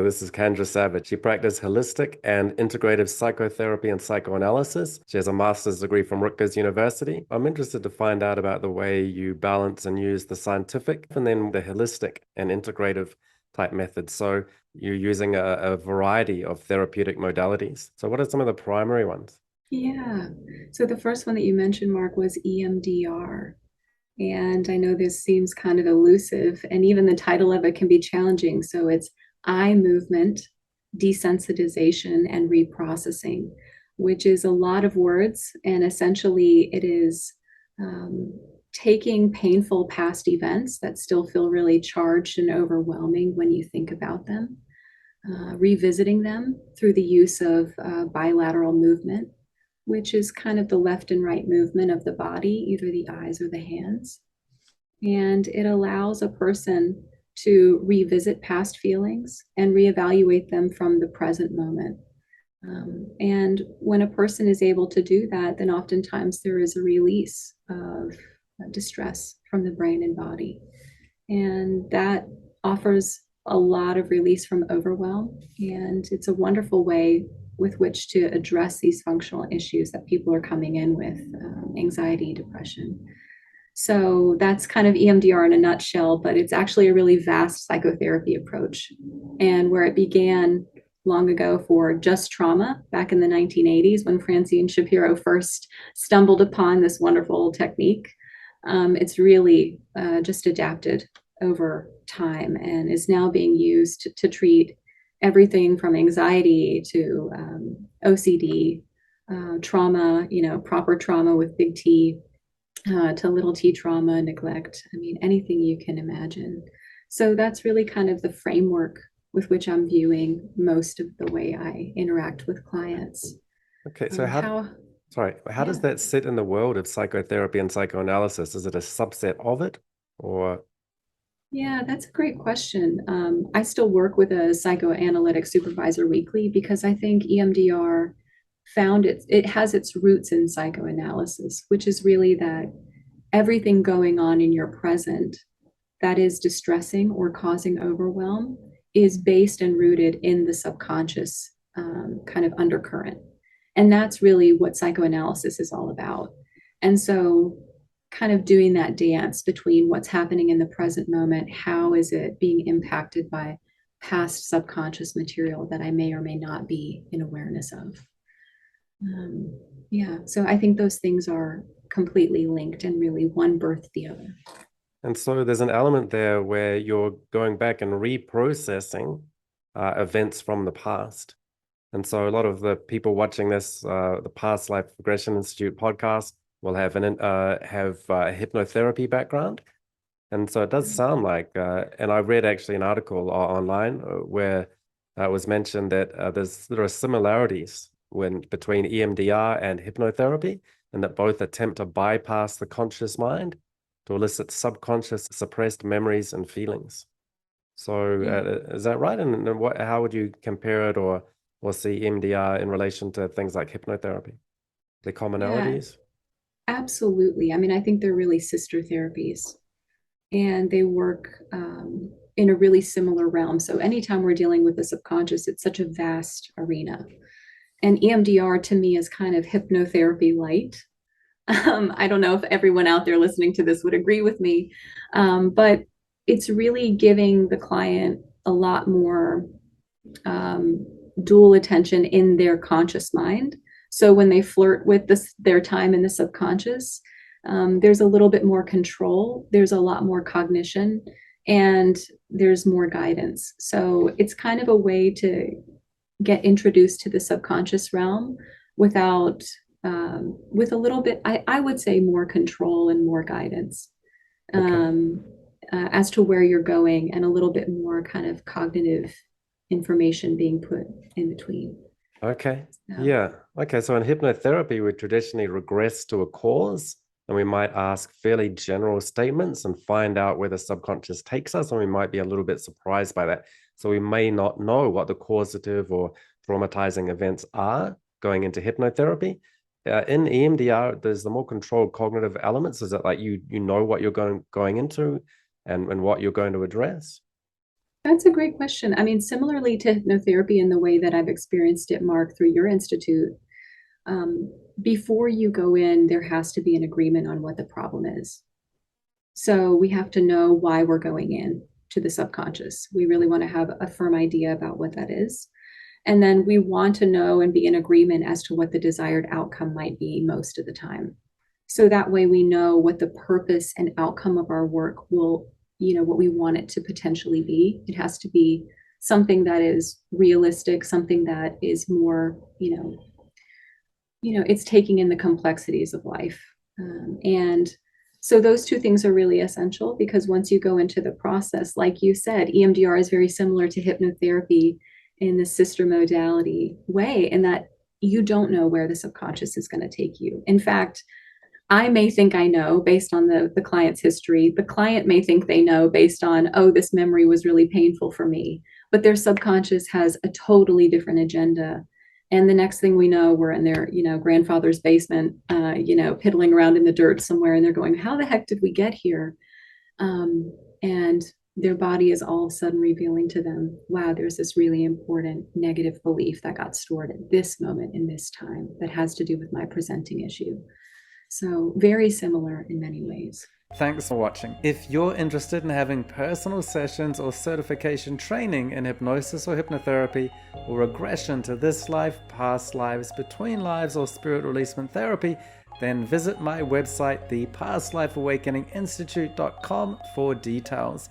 This is Candra Savage. She practices holistic and integrative psychotherapy and psychoanalysis. She has a master's degree from Rutgers University. I'm interested to find out about the way you balance and use the scientific and then the holistic and integrative type methods. So you're using a variety of therapeutic modalities. So what are some of the primary ones? Yeah. So the first one that you mentioned, Mark, was EMDR. And I know this seems kind of elusive, and even the title of it can be challenging. So it's eye movement, desensitization, and reprocessing, which is a lot of words. And essentially, it is taking painful past events that still feel really charged and overwhelming when you think about them, revisiting them through the use of bilateral movement, which is kind of the left and right movement of the body, either the eyes or the hands. And it allows a person to revisit past feelings and reevaluate them from the present moment. And when a person is able to do that, then oftentimes there is a release of distress from the brain and body. And that offers a lot of release from overwhelm. And it's a wonderful way with which to address these functional issues that people are coming in with, anxiety, depression. So that's kind of EMDR in a nutshell, but it's actually a really vast psychotherapy approach. And where it began long ago for just trauma back in the 1980s when Francine Shapiro first stumbled upon this wonderful technique, it's really just adapted over time and is now being used to treat everything from anxiety to OCD, trauma, proper trauma with big T, to little t trauma, neglect. I mean, anything you can imagine. So that's really kind of the framework with which I'm viewing most of the way I interact with clients. Okay, so how does Yeah, that sit in the world of psychotherapy and psychoanalysis? Is it a subset of it, or yeah, that's a great question. I still work with a psychoanalytic supervisor weekly because I think EMDR it has its roots in psychoanalysis, which is really that everything going on in your present that is distressing or causing overwhelm is based and rooted in the subconscious, kind of undercurrent. And that's really what psychoanalysis is all about. And so, kind of doing that dance between what's happening in the present moment, how is it being impacted by past subconscious material that I may or may not be in awareness of. Um, yeah, so I think those things are completely linked and really one birthed the other. and so there's an element there where you're going back and reprocessing events from the past. And so a lot of the people watching this, the Past Life Regression Institute podcast, will have a hypnotherapy background. And so it does sound like, and I read actually an article online where it was mentioned that there are similarities between EMDR and hypnotherapy, and that both attempt to bypass the conscious mind to elicit subconscious suppressed memories and feelings. So Yeah, is that right? And how would you compare it or see EMDR in relation to things like hypnotherapy? The yeah, commonalities? absolutely. I mean, I think they're really sister therapies and they work in a really similar realm. So, anytime we're dealing with the subconscious, it's such a vast arena. And EMDR to me is kind of hypnotherapy light. I don't know if everyone out there listening to this would agree with me, but it's really giving the client a lot more um, dual attention in their conscious mind. So when they flirt with their time in the subconscious, there's a little bit more control, there's a lot more cognition, and there's more guidance. So it's kind of a way to get introduced to the subconscious realm without, with a little bit, I would say, more control and more guidance, Okay. um, as to where you're going, and a little bit more kind of cognitive information being put in between. Okay. So, Yeah. Okay. So in hypnotherapy, we traditionally regress to a cause and we might ask fairly general statements and find out where the subconscious takes us. And we might be a little bit surprised by that. So we may not know what the causative or traumatizing events are going into hypnotherapy. In EMDR, there's the more controlled cognitive elements. Is it like you know what you're going into and what you're going to address? That's a great question. I mean, similarly to hypnotherapy in the way that I've experienced it, Mark, through your institute, before you go in, there has to be an agreement on what the problem is. So we have to know why we're going in to the subconscious. We really want to have a firm idea about what that is. And then we want to know and be in agreement as to what the desired outcome might be most of the time. So that way we know what the purpose and outcome of our work will, what we want it to potentially be. It has to be something that is realistic, something that is more, it's taking in the complexities of life. And so those two things are really essential, because once you go into the process, like you said, EMDR is very similar to hypnotherapy in the sister modality way, in that you don't know where the subconscious is going to take you. In fact, I may think I know based on the client's history. The client may think they know based on, oh, this memory was really painful for me. But their subconscious has a totally different agenda. And the next thing we know, we're in their, grandfather's basement, piddling around in the dirt somewhere. And they're going, how the heck did we get here? And their body is all of a sudden revealing to them, wow, there's this really important negative belief that got stored at this moment in this time that has to do with my presenting issue. So very similar in many ways. Thanks for watching. If you're interested in having personal sessions or certification training in hypnosis or hypnotherapy, or regression to this life, past lives, between lives, or spirit releasement therapy, then visit my website, thepastlifeawakeninginstitute.com, for details.